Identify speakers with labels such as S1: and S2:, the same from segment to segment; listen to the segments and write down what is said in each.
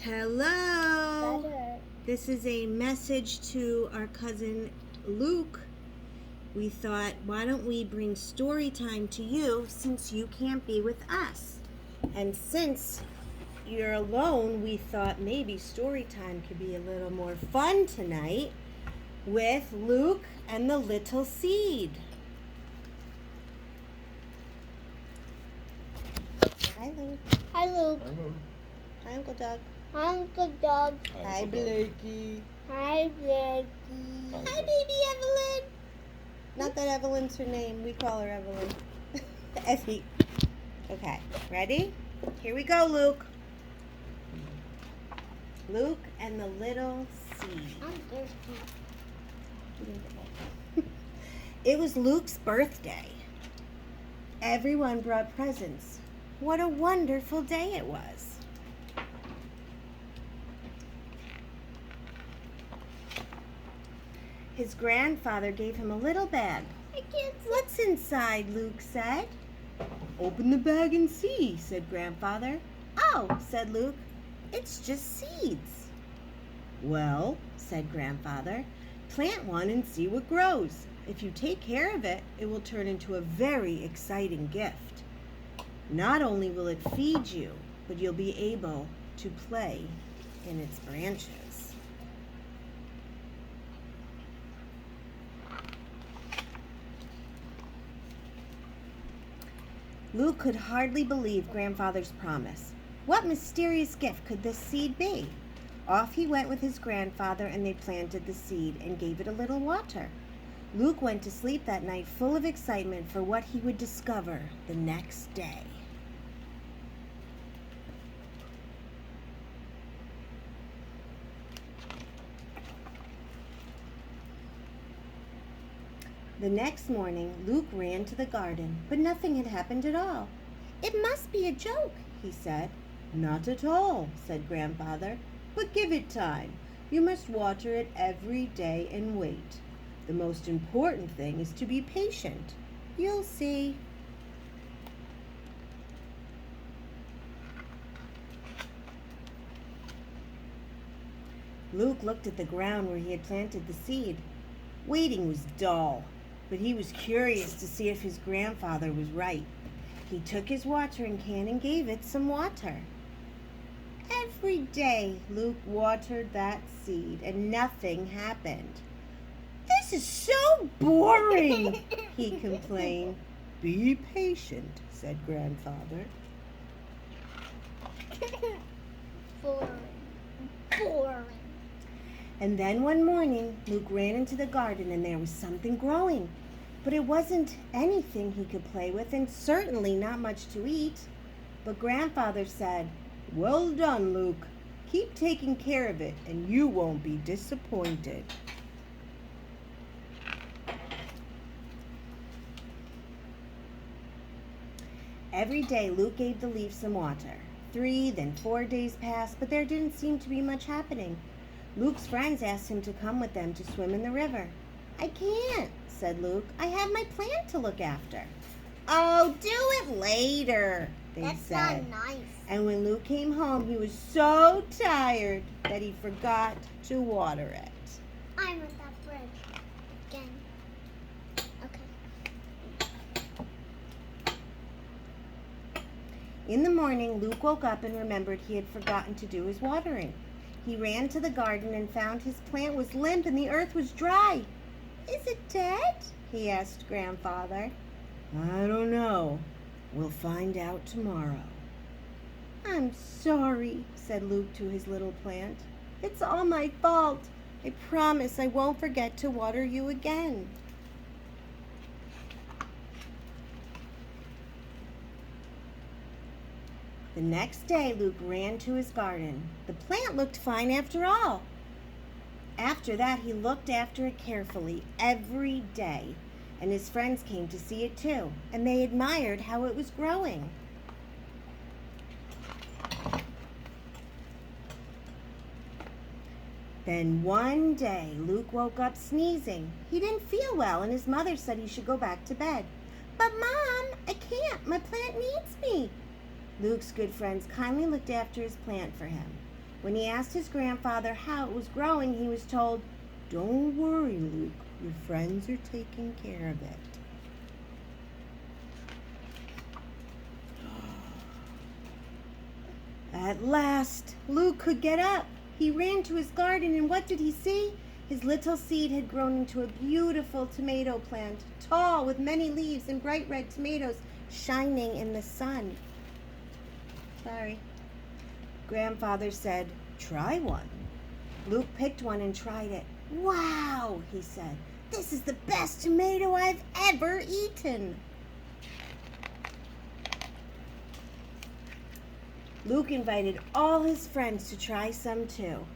S1: Hello.
S2: Better.
S1: This is a message to our cousin Luke. We thought, why don't we bring story time to you since you can't be with us? And since you're alone, we thought maybe story time could be a little more fun tonight with Luke and the Little Seed. Hi, Luke.
S2: Hi, Luke.
S1: Hi, Uncle Doug.
S2: Hi, Uncle Doug.
S1: Hi, Blakey.
S2: Hi, Blakey.
S1: Hi, baby Evelyn. Not that Evelyn's her name. We call her Evelyn. Effie. Okay, ready? Here we go, Luke. Luke and the Little Seed.
S2: I'm thirsty.
S1: It was Luke's birthday. Everyone brought presents. What a wonderful day it was. His grandfather gave him a little bag.
S2: I can't see.
S1: What's inside? Luke said. Open the bag and see, said Grandfather. Oh, said Luke, it's just seeds. Well, said Grandfather, plant one and see what grows. If you take care of it, it will turn into a very exciting gift. Not only will it feed you, but you'll be able to play in its branches. Luke could hardly believe Grandfather's promise. What mysterious gift could this seed be? Off he went with his grandfather, and they planted the seed and gave it a little water. Luke went to sleep that night full of excitement for what he would discover the next day. The next morning, Luke ran to the garden, but nothing had happened at all. It must be a joke, he said. Not at all, said Grandfather, but give it time. You must water it every day and wait. The most important thing is to be patient. You'll see. Luke looked at the ground where he had planted the seed. Waiting was dull, but he was curious to see if his grandfather was right. He took his watering can and gave it some water. Every day Luke watered that seed and nothing happened. This is so boring, he complained. Be patient, said Grandfather.
S2: Boring.
S1: And then one morning, Luke ran into the garden and there was something growing. But it wasn't anything he could play with and certainly not much to eat. But Grandfather said, Well done, Luke. Keep taking care of it and you won't be disappointed. Every day Luke gave the leaf some water. 3, then 4 days passed, but there didn't seem to be much happening. Luke's friends asked him to come with them to swim in the river. I can't, said Luke. I have my plant to look after. Oh, do it later, they
S2: That's
S1: said.
S2: not nice.
S1: And when Luke came home, he was so tired that he forgot to water it.
S2: I'm at that bridge again. Okay.
S1: In the morning, Luke woke up and remembered he had forgotten to do his watering. He ran to the garden and found his plant was limp and the earth was dry. Is it dead? He asked Grandfather. I don't know. We'll find out tomorrow. I'm sorry, said Luke to his little plant. It's all my fault. I promise I won't forget to water you again. The next day, Luke ran to his garden. The plant looked fine after all. After that, he looked after it carefully every day, and his friends came to see it too, and they admired how it was growing. Then one day, Luke woke up sneezing. He didn't feel well, and his mother said he should go back to bed. But Mom, I can't. My plant needs me. Luke's good friends kindly looked after his plant for him. When he asked his grandfather how it was growing, he was told, "Don't worry, Luke. Your friends are taking care of it." At last, Luke could get up. He ran to his garden, and what did he see? His little seed had grown into a beautiful tomato plant, tall with many leaves and bright red tomatoes shining in the sun. Sorry. Grandfather said, "Try one." Luke picked one and tried it. "Wow," he said. "This is the best tomato I've ever eaten." Luke invited all his friends to try some too.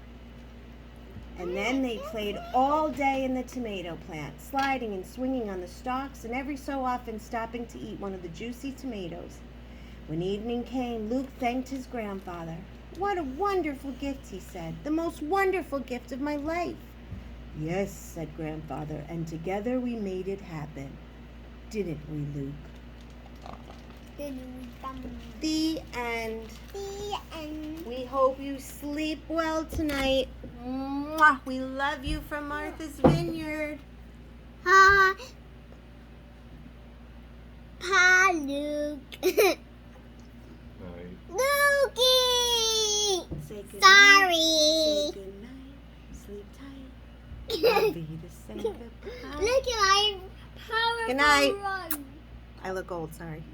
S1: And then they played all day in the tomato plant, sliding and swinging on the stalks and every so often stopping to eat one of the juicy tomatoes. When evening came, Luke thanked his grandfather. "What a wonderful gift," he said. "The most wonderful gift of my life." "Yes," said Grandfather, "and together we made it happen. Didn't we, Luke?" The end.
S2: The end.
S1: We hope you sleep well tonight. Mwah. We love you from Martha's Vineyard.
S2: Pa, Luke.
S3: Night.
S2: Lukey.
S1: Say good
S2: Sorry.
S1: night. Say good night. Sleep tight. I'll be to say goodbye.
S2: Look at my powerful
S1: Good night.
S2: run.
S1: I look old, sorry.